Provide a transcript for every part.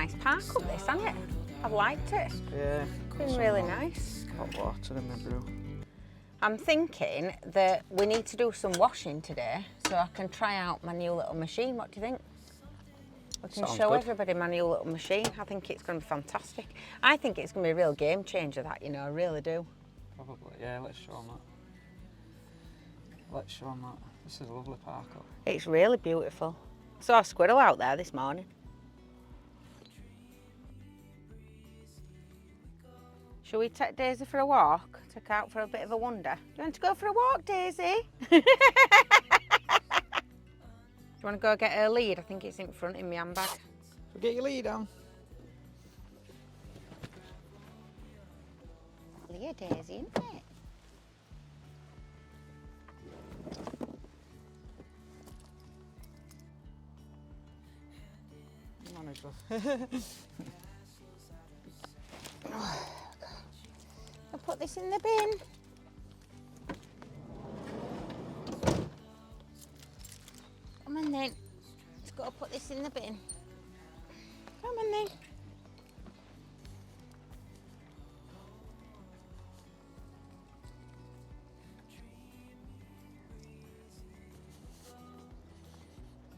nice park up this, hasn't it? I've liked it. Yeah. It's been really nice. Hot water in my brew. I'm thinking that we need to do some washing today so I can try out my new little machine. What do you think? We can Sounds show good. everybody my new little machine. I think it's going to be fantastic. I think it's going to be a real game changer, that, you know, I really do. Probably, yeah, let's show them that. Let's show them that. This is a lovely park up. It's really beautiful. I saw a squirrel out there this morning. Shall we take Daisy for a walk? Take her out for a bit of a wander? Do you want to go for a walk, Daisy? Do you want to go get her lead? I think it's in front in my handbag. So get your lead on. Leah, Daisy, isn't it? Come on, love. I'll put this in the bin. Come on then. Just got to put this in the bin. Come on then.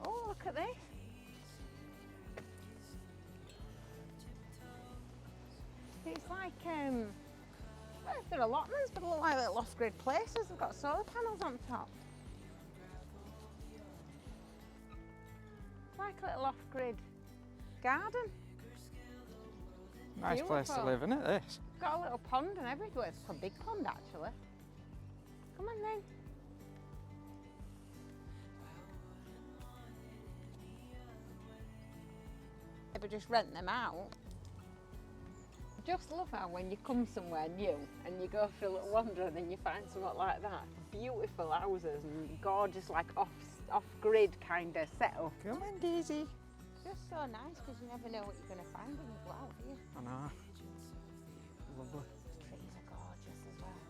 Oh, look at this. It's like, well, they're allotments, but they look like little off-grid places. They've got solar panels on top. It's like a little off-grid garden. Nice place to Beautiful. live, isn't it, this? Got a little pond and everything. It's a big pond, actually. Come on then. Maybe just rent them out. I just love how when you come somewhere new and you go for a little wander and then you find something like that. Beautiful houses and gorgeous, like off-grid kind of setup. Come on, Daisy. Just so nice because you never know what you're going to find when you go out, do you? I know. Lovely. Trees are gorgeous as well.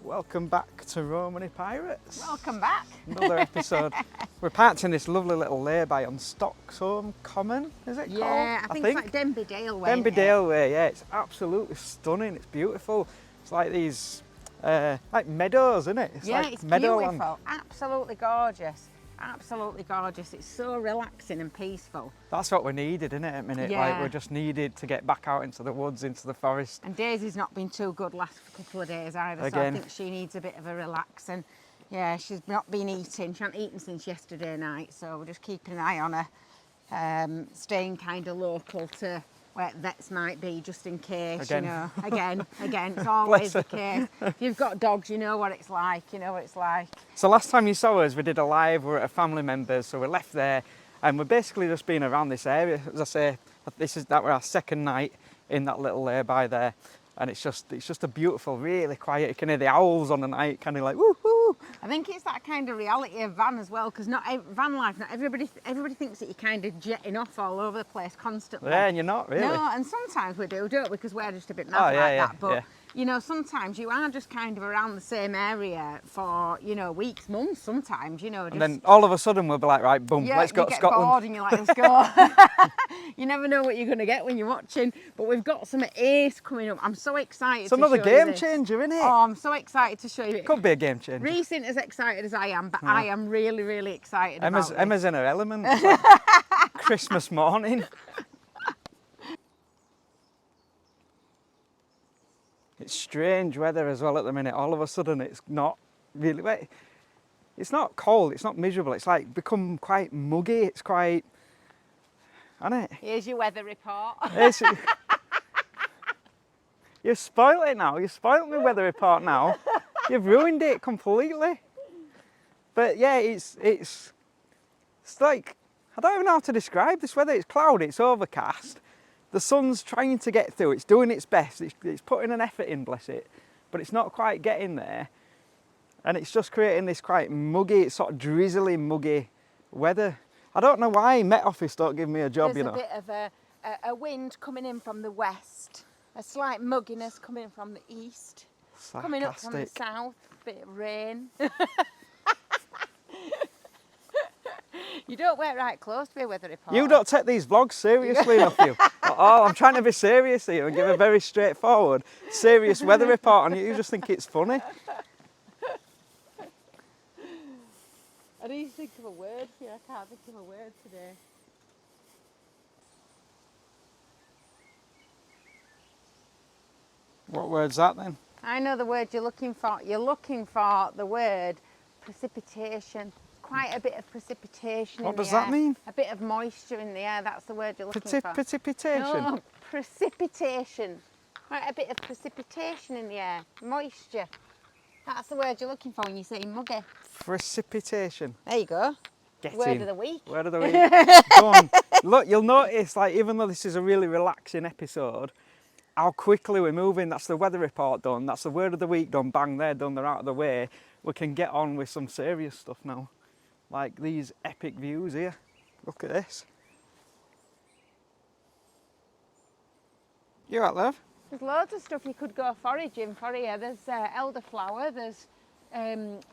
Welcome back to Romany Pirates. Welcome back. Another episode. We're parked in this lovely little lay-by on Stockholm Common, is it called? Yeah, I think it's like Denby Dale Way. Denby Dale Way, yeah. It's absolutely stunning. It's beautiful. It's like these, like meadows, isn't it? It's Yeah, like it's meadowland. beautiful. Absolutely gorgeous. Absolutely gorgeous. It's so relaxing and peaceful. That's what we needed, isn't it, at a minute? Yeah. Like, we just needed to get back out into the woods, into the forest. And Daisy's not been too good last couple of days either, Again. so I think she needs a bit of a relax. And yeah, she's not been eating. She hasn't eaten since yesterday night, so we're just keeping an eye on her, staying kind of local to where vets might be, just in case, Again. you know. Again, it's always the case. If you've got dogs, you know what it's like, So last time you saw us, we did a live, we were at a family member's, so we left there, and we've basically just been around this area. As I say, that were our second night in that little lay-by there, and it's just a beautiful, really quiet. You can hear the owls on the night, kind of like woo woo. I think it's that kind of reality of van as well, because van life, not everybody thinks that you're kind of jetting off all over the place constantly. Yeah, and you're not really. No, and sometimes we do, don't we? Because we're just a bit mad Oh, like yeah, that. But yeah. you know, sometimes you are just kind of around the same area for, you know, weeks, months. Sometimes, you know, just, And then all of a sudden we'll be like, right, boom, yeah, let's go you to get Scotland. bored and you're like, let's go. You never know what you're going to get when you're watching. But we've got some ace coming up. I'm so excited. It's to another show you game this. changer, isn't it? Oh, I'm so excited to show you it. Could be a game changer. Reese isn't as excited as I am, but I am really, really excited about this. Emma's in her element. It's like Christmas morning. It's strange weather as well at the minute. All of a sudden it's not really wet. It's not cold, it's not miserable. It's like become quite muggy. It's quite, isn't it? Here's your weather report. You've spoilt it now. You've spoilt my weather report now. You've ruined it completely. But yeah, it's like, I don't even know how to describe this weather. It's cloudy, it's overcast. The sun's trying to get through. It's doing its best. It's putting an effort in, bless it. But it's not quite getting there. And it's just creating this quite muggy, sort of drizzly, muggy weather. I don't know why Met Office don't give me a job, There's you know. a bit of a wind coming in from the west, a slight mugginess coming in from the east, coming up from the Sarcastic. south, a bit of rain. You don't work right close to be a weather reporter. You don't take these vlogs seriously enough, you. Oh, I'm trying to be serious here and give a very straightforward, serious weather report, and you just think it's funny. I need to think of a word for you. I can't think of a word today. What word's that then? I know the word you're looking for. You're looking for the word precipitation. Quite a bit of precipitation What in the does air. that mean? A bit of moisture in the air. That's the word you're looking for. Precipitation? No, precipitation. Quite a bit of precipitation in the air. Moisture. That's the word you're looking for when you say muggy. Precipitation. There you go. Get Word in. of the week. Word of the week. Go on. Look, you'll notice, like, even though this is a really relaxing episode, how quickly we're moving. That's the weather report done. That's the word of the week done. Bang, they're done. They're out of the way. We can get on with some serious stuff now. Like these epic views here. Look at this. You right, love? There's loads of stuff you could go foraging for here. There's elderflower, there's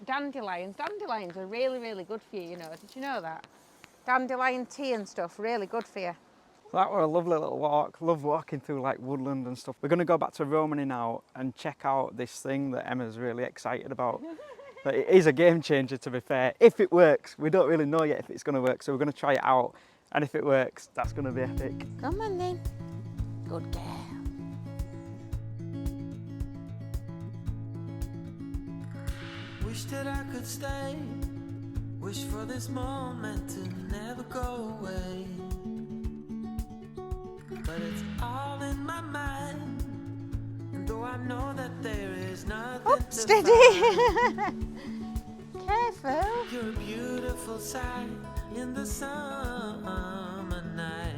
dandelions. Dandelions are really, really good for you, you know. Did you know that? Dandelion tea and stuff, really good for you. That were a lovely little walk. Love walking through like woodland and stuff. We're going to go back to Romany now and check out this thing that Emma's really excited about. But it is a game changer, to be fair. If it works, we don't really know yet if it's going to work, so we're going to try it out. And if it works, that's going to be epic. Come on then. Good girl. Wish that I could stay. Wish for this moment to never go away. But it's all in my mind. And though I know that there is nothing Oh, to steady. find, Careful. you're a beautiful sight in the summer night.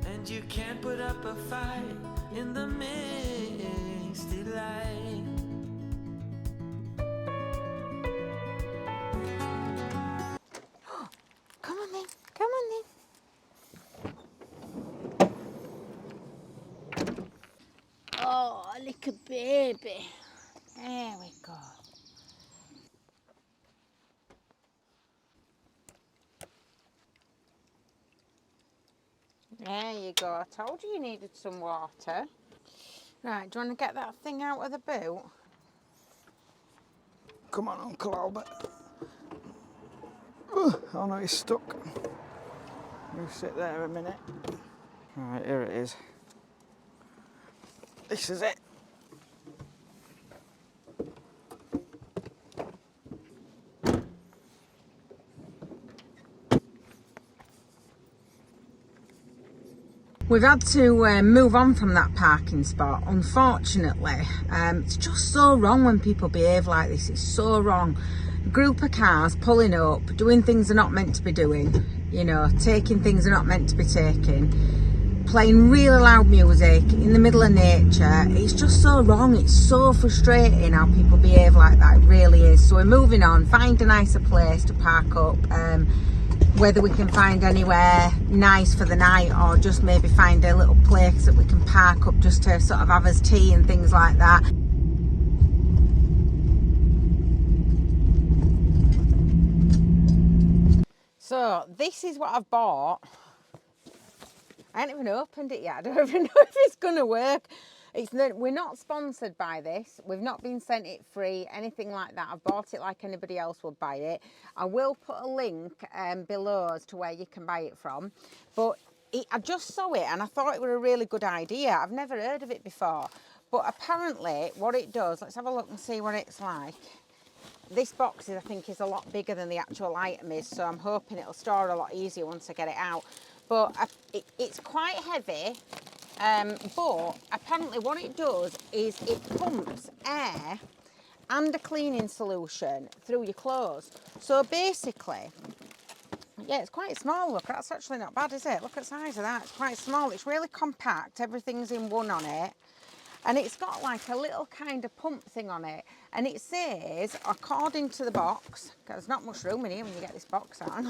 And you can't put up a fight in the misty light. Come on then. Come on then. Oh, like a baby. There we go. There you go. I told you needed some water. Right, do you want to get that thing out of the boot? Come on, Uncle Albert. Oh no, he's stuck. You sit there a minute. Right, here it is. This is it. We've had to move on from that parking spot, unfortunately. It's just so wrong when people behave like this. It's so wrong. A group of cars pulling up, doing things they're not meant to be doing, you know, taking things they're not meant to be taking, playing really loud music in the middle of nature. It's just so wrong. It's so frustrating how people behave like that. It really is. So we're moving on, find a nicer place to park up. Whether we can find anywhere nice for the night or just maybe find a little place that we can park up just to sort of have us tea and things like that. So this is what I've bought. I haven't even opened it yet. I don't even know if it's going to work. We're not sponsored by this. We've not been sent it free, anything like that. I've bought it like anybody else would buy it. I will put a link below as to where you can buy it from. But I just saw it and I thought it was a really good idea. I've never heard of it before. But apparently what it does, let's have a look and see what it's like. This box, I think, is a lot bigger than the actual item is, so I'm hoping it'll store a lot easier once I get it out. But it's quite heavy. But apparently what it does is it pumps air and a cleaning solution through your clothes. So basically, yeah, it's quite small. Look, that's actually not bad, is it? Look at the size of that. It's quite small. It's really compact. Everything's in one on it. And it's got like a little kind of pump thing on it. And it says, according to the box, because there's not much room in here when you get this box out.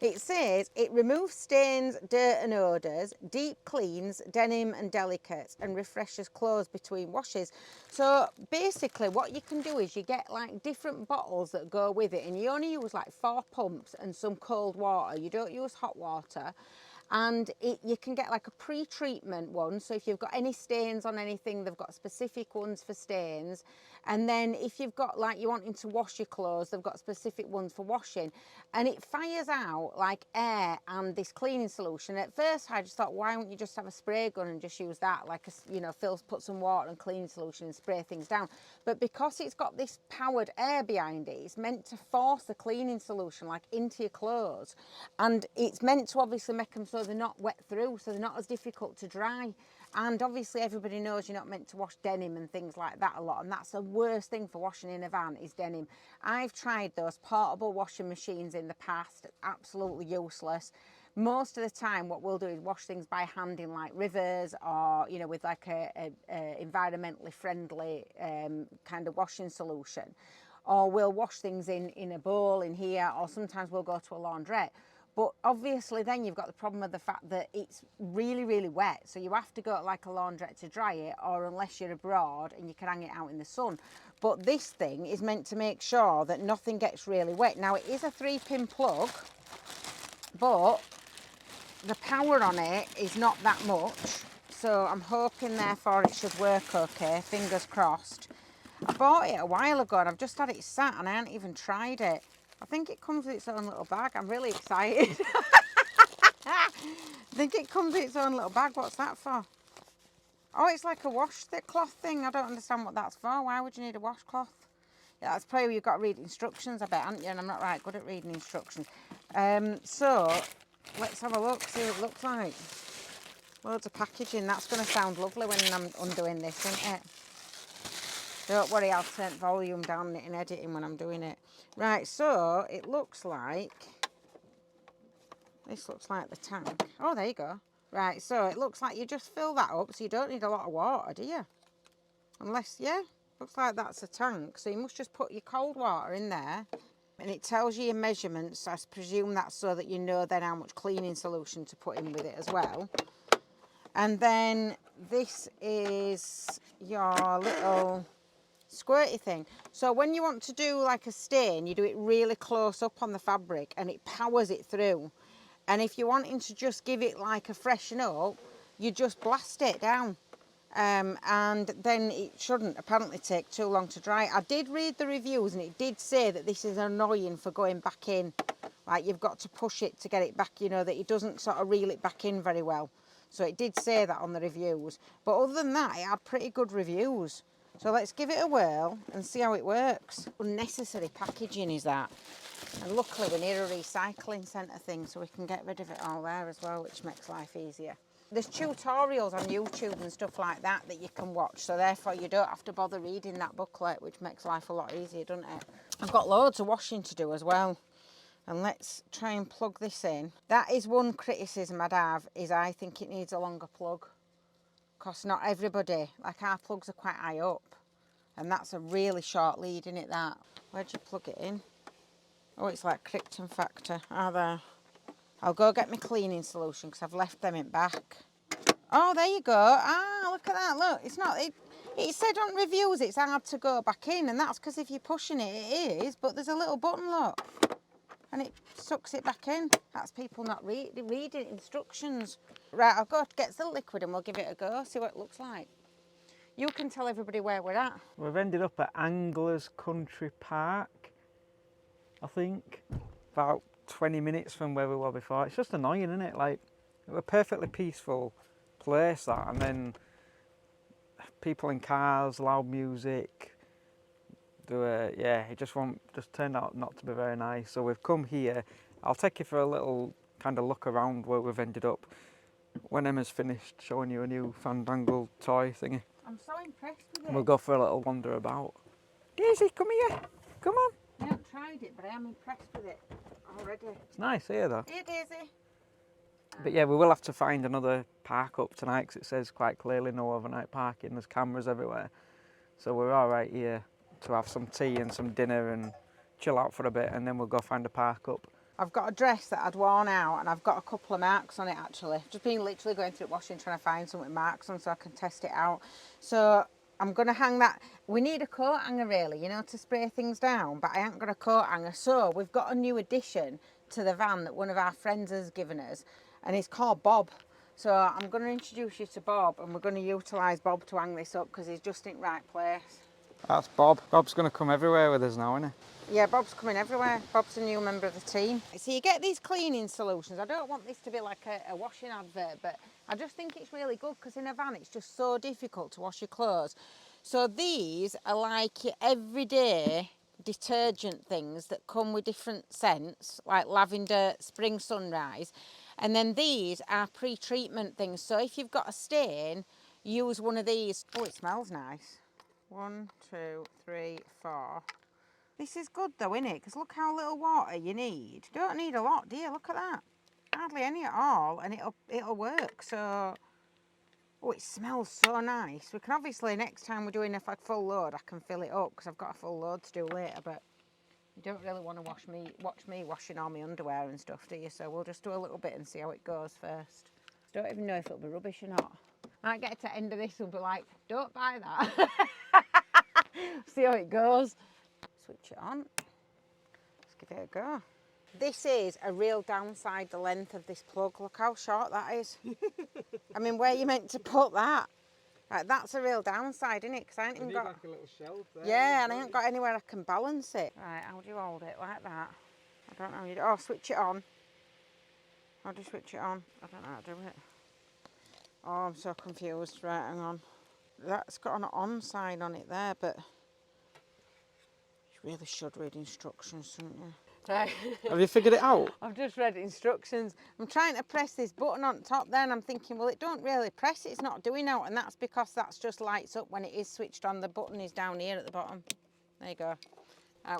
It says, it removes stains, dirt and odours, deep cleans denim and delicates, and refreshes clothes between washes. So basically what you can do is you get like different bottles that go with it, and you only use like 4 pumps and some cold water. You don't use hot water. And you can get like a pre-treatment one, so if you've got any stains on anything, they've got specific ones for stains. And then if you've got like you're wanting to wash your clothes, they've got specific ones for washing. And it fires out like air and this cleaning solution. At first I just thought, why wouldn't you just have a spray gun and just use that, like a, you know, put some water and cleaning solution and spray things down. But because it's got this powered air behind it, it's meant to force the cleaning solution like into your clothes, and it's meant to obviously make them so they're not wet through, so they're not as difficult to dry. And obviously everybody knows you're not meant to wash denim and things like that a lot, and that's the worst thing for washing in a van is denim. I've tried those portable washing machines in the past, absolutely useless. Most of the time what we'll do is wash things by hand in like rivers, or you know, with like a environmentally friendly kind of washing solution, or we'll wash things in a bowl in here, or sometimes we'll go to a laundrette. But obviously then you've got the problem of the fact that it's really, really wet. So you have to go to like a laundrette to dry it, or unless you're abroad and you can hang it out in the sun. But this thing is meant to make sure that nothing gets really wet. Now it is a 3-pin plug, but the power on it is not that much. So I'm hoping therefore it should work okay, fingers crossed. I bought it a while ago and I've just had it sat and I haven't even tried it. I think it comes with its own little bag. I'm really excited. I think it comes with its own little bag. What's that for? Oh, it's like a washcloth thing. I don't understand what that's for. Why would you need a washcloth? Yeah, that's probably you've got to read instructions, I bet, haven't you? And I'm not right good at reading instructions. So let's have a look, see what it looks like. Loads of packaging. That's going to sound lovely when I'm undoing this, isn't it? Don't worry, I'll turn volume down in editing when I'm doing it. Right, so it looks like, this looks like the tank. Oh, there you go. Right, so it looks like you just fill that up, so you don't need a lot of water, do you? Unless, yeah, looks like that's a tank. So you must just put your cold water in there, and it tells you your measurements. I presume that's so that you know then how much cleaning solution to put in with it as well. And then this is your little squirty thing. So when you want to do like a stain, you do it really close up on the fabric and it powers it through. And if you're wanting to just give it like a freshen up, you just blast it down. And then it shouldn't apparently take too long to dry. I did read the reviews and it did say that this is annoying for going back in. Like you've got to push it to get it back, you know, that it doesn't sort of reel it back in very well. So it did say that on the reviews. But other than that, it had pretty good reviews. So let's give it a whirl and see how it works. Unnecessary packaging is that. And luckily we're near a recycling centre thing, so we can get rid of it all there as well, which makes life easier. There's tutorials on YouTube and stuff like that that you can watch, so therefore you don't have to bother reading that booklet, which makes life a lot easier, doesn't it? I've got loads of washing to do as well. And let's try and plug this in. That is one criticism I'd have, is I think it needs a longer plug. Because not everybody, like our plugs are quite high up. And that's a really short lead, isn't it, that? Where'd you plug it in? Oh, it's like Krypton Factor. Ah, there. I'll go get my cleaning solution because I've left them in back. Oh, there you go. Ah, look at that. Look, it's not... It said on reviews it's hard to go back in, and that's because if you're pushing it, it is. But there's a little button, look. And it sucks it back in. That's people not reading instructions. Right, I'll go get the liquid and we'll give it a go, see what it looks like. You can tell everybody where we're at. We've ended up at Anglers Country Park, I think. About 20 minutes from where we were before. It's just annoying, isn't it? Like, it was a perfectly peaceful place, that, and then people in cars, loud music. Yeah, it just turned out not to be very nice. So we've come here. I'll take you for a little kind of look around where we've ended up when Emma's finished showing you a new Fandangle toy thingy. I'm so impressed with it. We'll go for a little wander about. Daisy, come here. Come on. I haven't tried it, but I am impressed with it already. It's nice here though. Here, Daisy. But yeah, we will have to find another park up tonight because it says quite clearly no overnight parking. There's cameras everywhere. So we're all right here to have some tea and some dinner and chill out for a bit, and then we'll go find a park up. I've got a dress that I'd worn out and I've got a couple of marks on it actually. Just been literally going through it washing trying to find some with marks on so I can test it out. So I'm going to hang that. We need a coat hanger really, you know, to spray things down, but I ain't got a coat hanger. So we've got a new addition to the van that one of our friends has given us, and it's called Bob. So I'm going to introduce you to Bob, and we're going to utilise Bob to hang this up because he's just in the right place. That's Bob. Bob's going to come everywhere with us now, isn't he? Yeah, Bob's coming everywhere. Bob's a new member of the team. So you get these cleaning solutions. I don't want this to be like a washing advert, but I just think it's really good because in a van it's just so difficult to wash your clothes. So these are like your everyday detergent things that come with different scents, like lavender, spring sunrise. And then these are pre-treatment things. So if you've got a stain, use one of these. Oh, it smells nice. 1, 2, 3, 4. This is good though, isn't it? Because look how little water you need. You don't need a lot, do you? Look at that. Hardly any at all, and it'll work. So, oh, it smells so nice. We can obviously, next time we're doing a full load, I can fill it up because I've got a full load to do later, but you don't really want to watch me washing all my underwear and stuff, do you? So we'll just do a little bit and see how it goes first. Don't even know if it'll be rubbish or not. Might get to the end of this and be like, don't buy that. See how it goes. Switch it on. Let's give it a go. This is a real downside, the length of this plug. Look how short that is. I mean, where are you meant to put that? Right, that's a real downside, isn't it? Because I ain't even got like a little shelf there. Yeah, and I ain't got anywhere I can balance it. Right, how do you hold it? Like that. I don't know how you do. Oh, switch it on. How do you switch it on? I don't know how to do it. Oh, I'm so confused. Right, hang on. That's got an on sign on it there, but you really should read instructions, shouldn't you? Right. Have you figured it out? I've just read instructions. I'm trying to press this button on top there and I'm thinking, well, it don't really press, it's not doing out, and that's because that's just lights up when it is switched on. The button is down here at the bottom. There you go.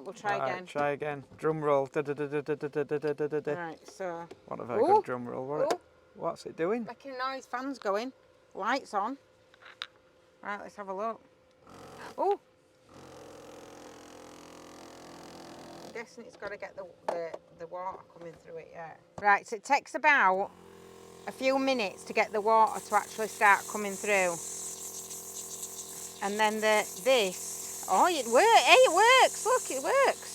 We'll try again. Try again. Drum roll. Right, so... What a very good drum roll. What's it doing? Making noise, fans going, lights on. Right, let's have a look. Oh! I'm guessing it's got to get the water coming through it, yeah. Right, so it takes about a few minutes to get the water to actually start coming through. And then oh, it works. Hey, it works. Look, it works.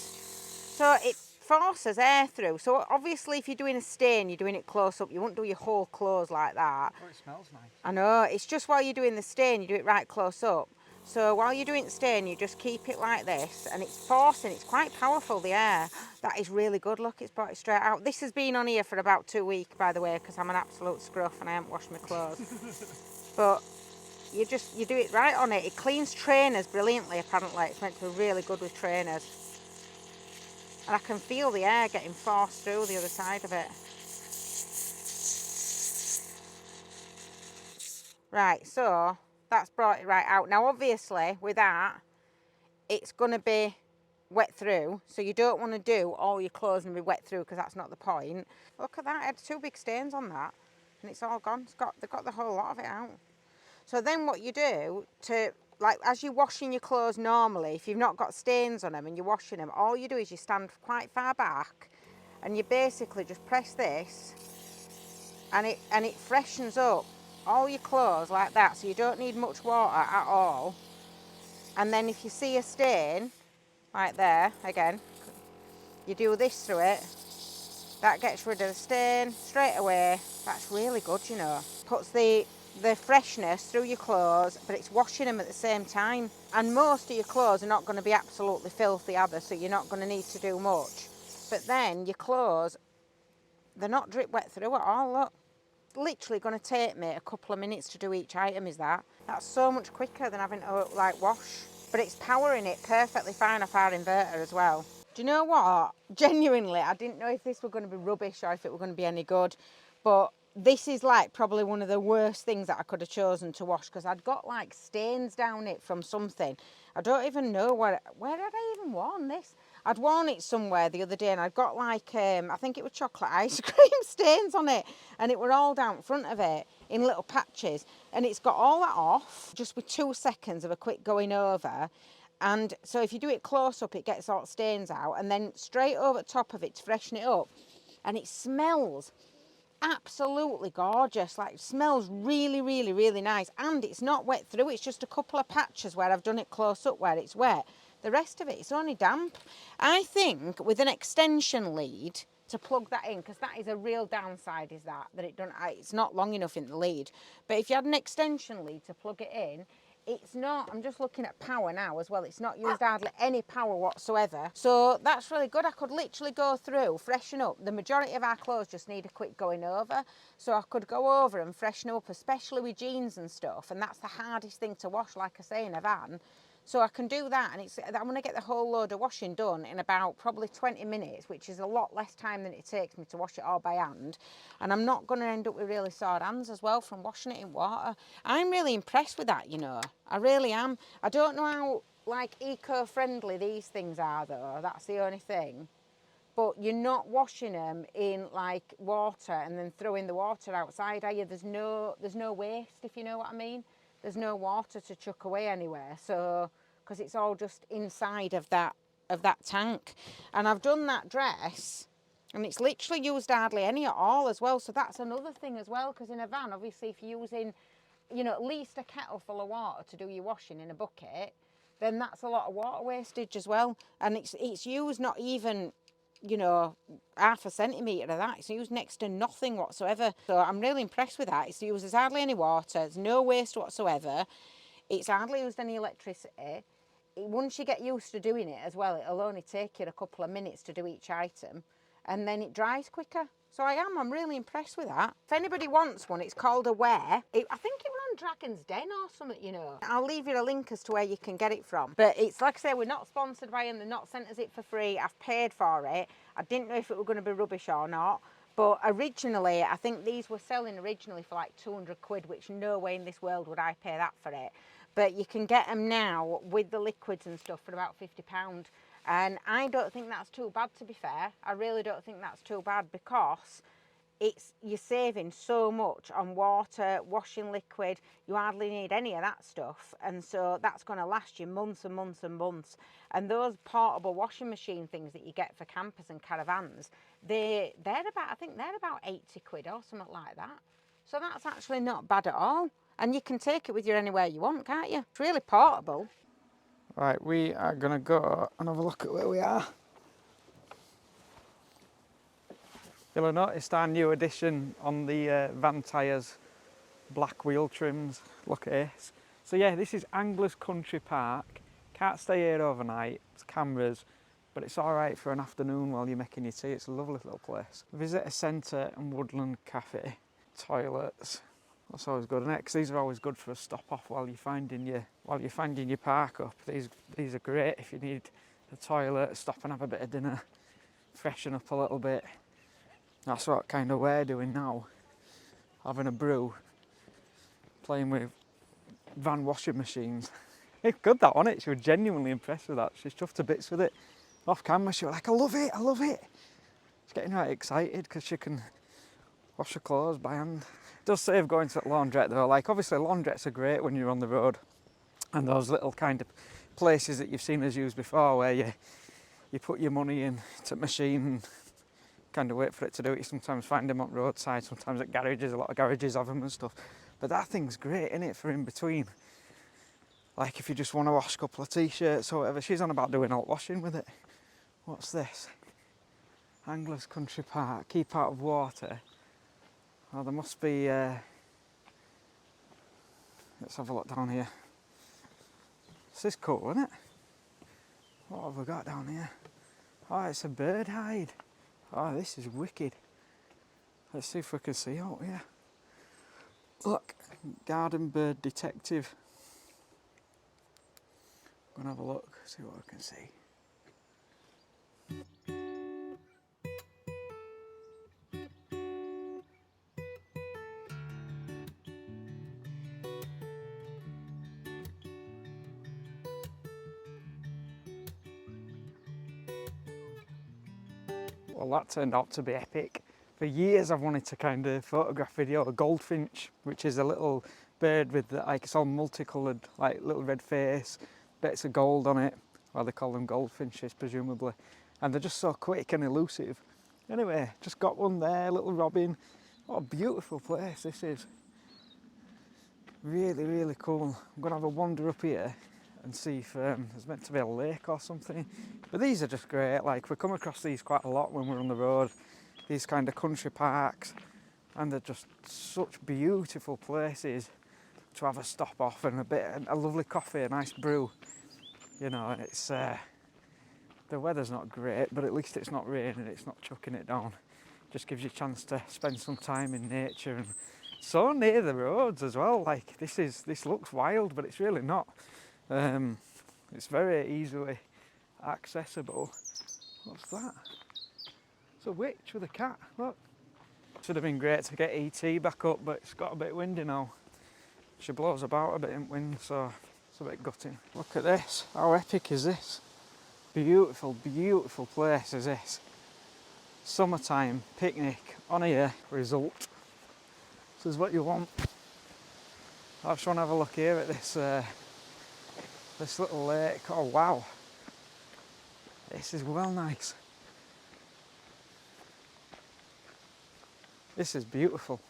So it forces air through. So obviously if you're doing a stain, you're doing it close up. You won't do your whole clothes like that. Oh, it smells nice. I know. It's just while you're doing the stain, you do it right close up. So while you're doing the stain, you just keep it like this, and it's forcing. It's quite powerful, the air. That is really good. Look, it's brought it straight out. This has been on here for about 2 weeks, by the way, because I'm an absolute scruff and I haven't washed my clothes. But you do it right on it. It cleans trainers brilliantly, apparently. It's meant to be really good with trainers. And I can feel the air getting forced through the other side of it. Right, so that's brought it right out. Now, obviously, with that, it's going to be wet through. So you don't want to do all your clothes and be wet through because that's not the point. Look at that. I had 2 big stains on that. And it's all gone. They've got the whole lot of it out. So then what you do to, like, as you're washing your clothes normally, if you've not got stains on them and you're washing them, all you do is you stand quite far back and you basically just press this and it freshens up all your clothes like that, so you don't need much water at all. And then if you see a stain, like there, again, you do this through it, that gets rid of the stain straight away. That's really good, you know. Puts the freshness through your clothes, but it's washing them at the same time. And most of your clothes are not going to be absolutely filthy either, so you're not going to need to do much. But then your clothes, they're not drip wet through at all, look. Literally going to take me a couple of minutes to do each item, is that. That's so much quicker than having to, like, wash. But it's powering it perfectly fine off our inverter as well. Do you know what? Genuinely, I didn't know if this were going to be rubbish or if it were going to be any good. But this is, like, probably one of the worst things that I could have chosen to wash, because I'd got, like, stains down it from something. I don't even know where did I even worn this? I'd worn it somewhere the other day and I'd got like, I think it was chocolate ice cream stains on it, and it were all down front of it in little patches. And it's got all that off just with 2 seconds of a quick going over. And so if you do it close up, it gets all the stains out, and then straight over the top of it to freshen it up. And it smells absolutely gorgeous, like smells really, really, really nice. And it's not wet through, it's just a couple of patches where I've done it close up where it's wet. The rest of it, it's only damp. I think with an extension lead to plug that in, because that is a real downside, is that it's not long enough in the lead. But if you had an extension lead to plug it in, it's not, I'm just looking at power now as well, it's not used hardly any power whatsoever. So that's really good. I could literally go through, freshen up. The majority of our clothes just need a quick going over. So I could go over and freshen up, especially with jeans and stuff. And that's the hardest thing to wash, like I say, in a van. So I can do that, and I'm going to get the whole load of washing done in about probably 20 minutes, which is a lot less time than it takes me to wash it all by hand. And I'm not going to end up with really sore hands as well from washing it in water. I'm really impressed with that, you know. I really am. I don't know how, like, eco-friendly these things are, though. That's the only thing. But you're not washing them in, like, water and then throwing the water outside, are you? There's no waste, if you know what I mean. There's no water to chuck away anywhere, so because it's all just inside of that tank. And I've done that dress, and it's literally used hardly any at all as well. So that's another thing as well, because in a van, obviously, if you're using, you know, at least a kettle full of water to do your washing in a bucket, then that's a lot of water wastage as well. And it's used not even, you know, half a centimetre of that. It's used next to nothing whatsoever. So I'm really impressed with that. It's used as hardly any water. There's no waste whatsoever. It's hardly used any electricity. Once you get used to doing it as well, it'll only take you a couple of minutes to do each item. And then it dries quicker. So I'm really impressed with that. If anybody wants one, it's called Aware. I think it was on Dragon's Den or something, you know. I'll leave you a link as to where you can get it from. But it's like I say, we're not sponsored by them. They're not sent us it for free. I've paid for it. I didn't know if it were going to be rubbish or not. But originally, I think these were selling originally for like 200 quid, which no way in this world would I pay that for it. But you can get them now with the liquids and stuff for about £50. And I don't think that's too bad, to be fair. I really don't think that's too bad, because you're saving so much on water, washing liquid. You hardly need any of that stuff, and so that's going to last you months and months and months. And those portable washing machine things that you get for campers and caravans, they're about, I think they're about 80 quid or something like that. So that's actually not bad at all. And you can take it with you anywhere you want, can't you? It's really portable. Right, we are going to go and have a look at where we are. You'll have noticed our new addition on the van tyres, black wheel trims. Look at this. So yeah, this is Anglers Country Park. Can't stay here overnight, it's cameras, but it's all right for an afternoon while you're making your tea. It's a lovely little place. Visitor centre and woodland cafe. Toilets. That's always good, isn't it? 'Cause these are always good for a stop off while you're finding your park up. These are great if you need the toilet, stop and have a bit of dinner, freshen up a little bit. That's what kind of we're doing now. Having a brew, playing with van washing machines. It's good, that one. She was genuinely impressed with that. She's chuffed to bits with it. Off camera, she was like, I love it, I love it. She's getting right excited because she can wash her clothes by hand. It does save going to the laundrette though. Like, obviously laundrettes are great when you're on the road, and those little kind of places that you've seen us use before, where you put your money in to the machine and kind of wait for it to do it. You sometimes find them on roadside, sometimes at garages. A lot of garages have them and stuff. But that thing's great, isn't it, for in between? Like if you just want to wash a couple of t-shirts or whatever. She's on about doing alt washing with it. What's this? Anglers Country Park, keep out of water. Oh, there must be, let's have a look down here. This is cool, isn't it? What have we got down here? Oh, it's a bird hide. Oh, this is wicked. Let's see if we can see out here. Look, garden bird detective. I'm gonna have a look, see what I can see. Well, that turned out to be epic. For years I've wanted to kind of photograph video a goldfinch, which is a little bird with like, it's all multicoloured, like little red face, bits of gold on it. Well, they call them goldfinches presumably, and they're just so quick and elusive. Anyway, just got one there, little robin. What a beautiful place this is. Really, really cool. I'm gonna have a wander up here and see if there's meant to be a lake or something. But these are just great. Like, we come across these quite a lot when we're on the road. These kind of country parks, and they're just such beautiful places to have a stop off and a lovely coffee, a nice brew. You know, it's the weather's not great, but at least it's not raining, it's not chucking it down. Just gives you a chance to spend some time in nature, and so near the roads as well. Like, this looks wild, but it's really not. It's very easily accessible. What's that? It's a witch with a cat, look. Should have been great to get ET back up, but it's got a bit windy now. She blows about a bit in wind, so it's a bit gutting. Look at this, how epic is this? Beautiful, beautiful place is this. Summertime picnic on here, result. This is what you want. I just want to have a look here at this this little lake. Oh wow, this is well nice. This is beautiful.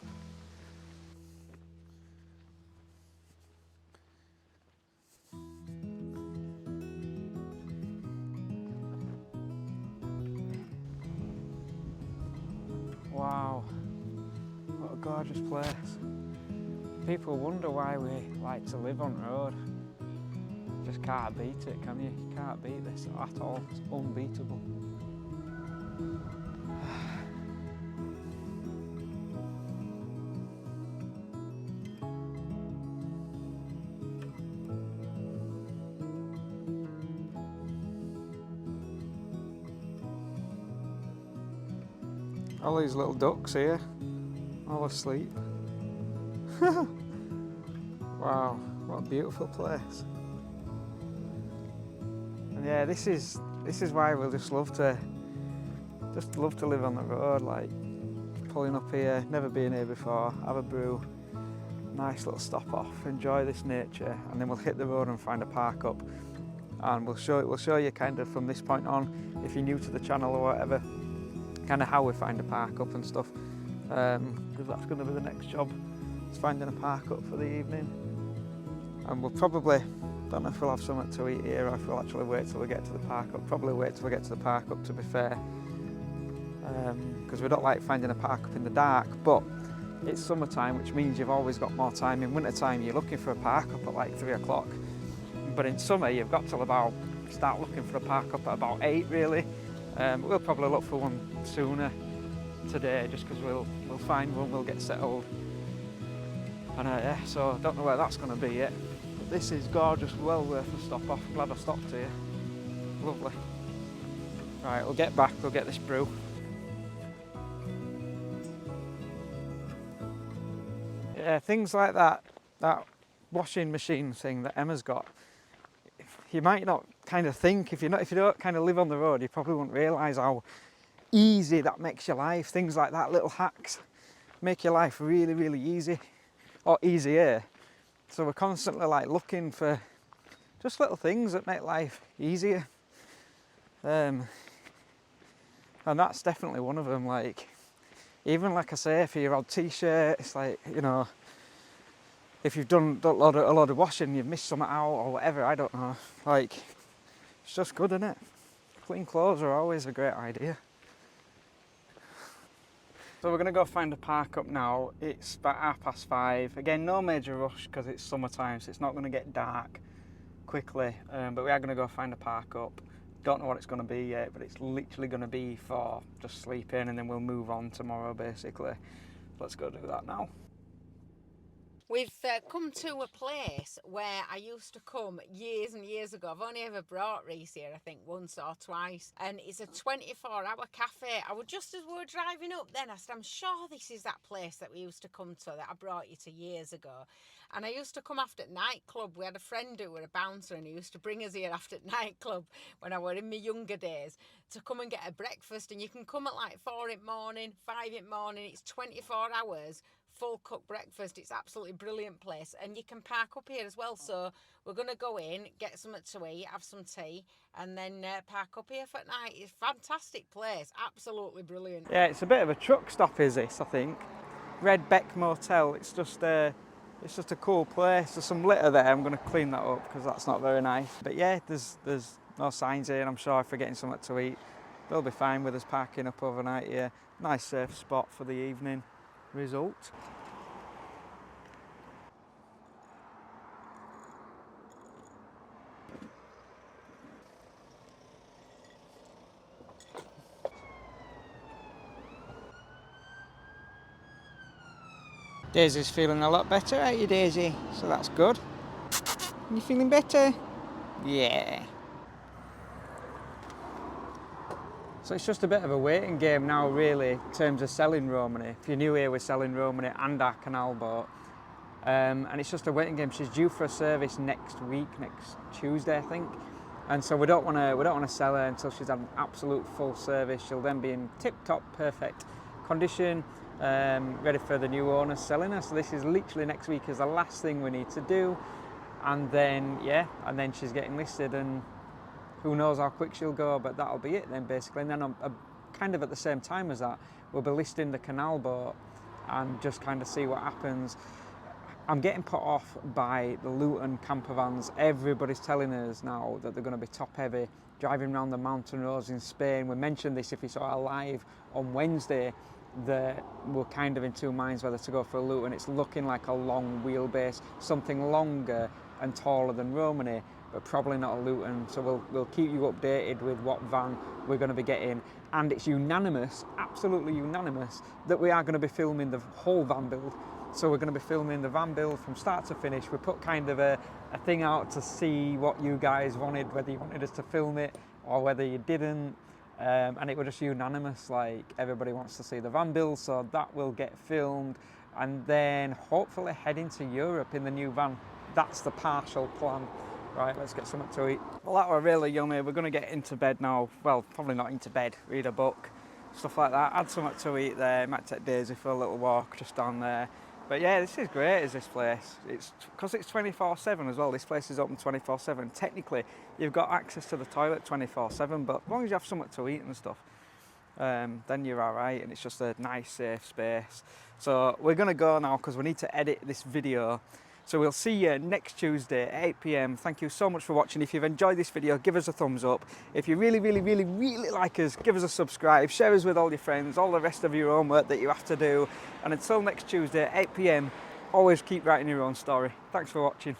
Wow, what a gorgeous place. People wonder why we like to live on road. Just can't beat it, can you? You can't beat this at all. It's unbeatable. All these little ducks here, all asleep. Wow, what a beautiful place. And yeah, this is why we'll just love to live on the road, like pulling up here, never been here before, have a brew, nice little stop off, enjoy this nature, and then we'll hit the road and find a park up. And we'll show you kind of from this point on, if you're new to the channel or whatever, kind of how we find a park up and stuff, because that's going to be the next job, is finding a park up for the evening. And we'll probably, don't know if we'll have something to eat here or if we'll actually wait till we get to the park up. Probably wait till we get to the park up, to be fair, because we don't like finding a park up in the dark, but it's summertime, which means you've always got more time. In winter time you're looking for a park up at like 3 o'clock, but in summer you've got till start looking for a park up at about 8 really. We'll probably look for one sooner today, just because we'll find one, we'll get settled. And yeah, so I don't know where that's going to be yet. But this is gorgeous, well worth a stop off. Glad I stopped here. Lovely. Right, we'll get back, we'll get this brew. Yeah, things like that washing machine thing that Emma's got, you might not kind of think, if you don't kind of live on the road, you probably won't realise how easy that makes your life. Things like that, little hacks, make your life really, really easy, or easier. So we're constantly like looking for just little things that make life easier. And that's definitely one of them. Like, even like I say, for your odd t-shirt, it's like, you know, if you've done a lot of washing, you've missed something out or whatever, I don't know. Like, it's just good, isn't it? Clean clothes are always a great idea. So we're going to go find a park up now. It's about 5:30. Again, no major rush because it's summertime, so it's not going to get dark quickly. But we are going to go find a park up. Don't know what it's going to be yet, but it's literally going to be for just sleeping, and then we'll move on tomorrow, basically. Let's go do that now. We've come to a place where I used to come years and years ago. I've only ever brought Reese here, I think, once or twice. And it's a 24-hour cafe. I was just as we were driving up then, I said, I'm sure this is that place that we used to come to that I brought you to years ago. And I used to come after nightclub. We had a friend who was a bouncer and he used to bring us here after nightclub when I were in my younger days to come and get a breakfast. And you can come at like 4 in the morning, 5 in the morning. It's 24 hours, full cooked breakfast. It's absolutely brilliant place. And you can park up here as well. So we're going to go in, get something to eat, have some tea, and then park up here for night. It's a fantastic place. Absolutely brilliant. Yeah, it's a bit of a truck stop, is this, I think. Red Beck Motel, it's just a cool place. There's some litter there, I'm going to clean that up because that's not very nice. But yeah, there's no signs here, and I'm sure if we're getting something to eat, they'll be fine with us parking up overnight here. Nice safe spot for the evening result. Daisy's feeling a lot better, aren't you, Daisy? So that's good. You feeling better? Yeah. So it's just a bit of a waiting game now, really, in terms of selling Romany. If you're new here, we're selling Romany and our canal boat. And it's just a waiting game. She's due for a service next week, next Tuesday, I think. And so we don't want to sell her until she's had an absolute full service. She'll then be in tip-top, perfect condition, ready for the new owner selling her. So this is literally next week is the last thing we need to do. And then, yeah, and then she's getting listed, and who knows how quick she'll go, but that'll be it then, basically. And then kind of at the same time as that, we'll be listing the canal boat and just kind of see what happens. I'm getting put off by the Luton campervans. Everybody's telling us now that they're going to be top heavy, driving around the mountain roads in Spain. We mentioned this if you saw our live on Wednesday, that we're kind of in two minds whether to go for a Luton. It's looking like a long wheelbase, something longer and taller than Romany, but probably not a Luton. So we'll keep you updated with what van we're going to be getting. And it's unanimous, absolutely unanimous, that we are going to be filming the whole van build. So we're going to be filming the van build from start to finish. We put kind of a thing out to see what you guys wanted, whether you wanted us to film it or whether you didn't. And it was just unanimous, like everybody wants to see the van build, so that will get filmed and then hopefully head into Europe in the new van. That's the partial plan. Right, let's get something to eat. Well, that were really yummy. We're going to get into bed now. Well, probably not into bed, read a book, stuff like that. Add something to eat there. Might take Daisy for a little walk just down there. But yeah, this is great, is this place. It's because it's 24/7 as well. This place is open 24/7. Technically, you've got access to the toilet 24/7, but as long as you have something to eat and stuff, then you're all right, and it's just a nice, safe space. So we're going to go now because we need to edit this video. So we'll see you next Tuesday at 8 PM. Thank you so much for watching. If you've enjoyed this video, give us a thumbs up. If you really, really, really, really like us, give us a subscribe. Share us with all your friends, all the rest of your homework that you have to do. And until next Tuesday at 8 PM, always keep writing your own story. Thanks for watching.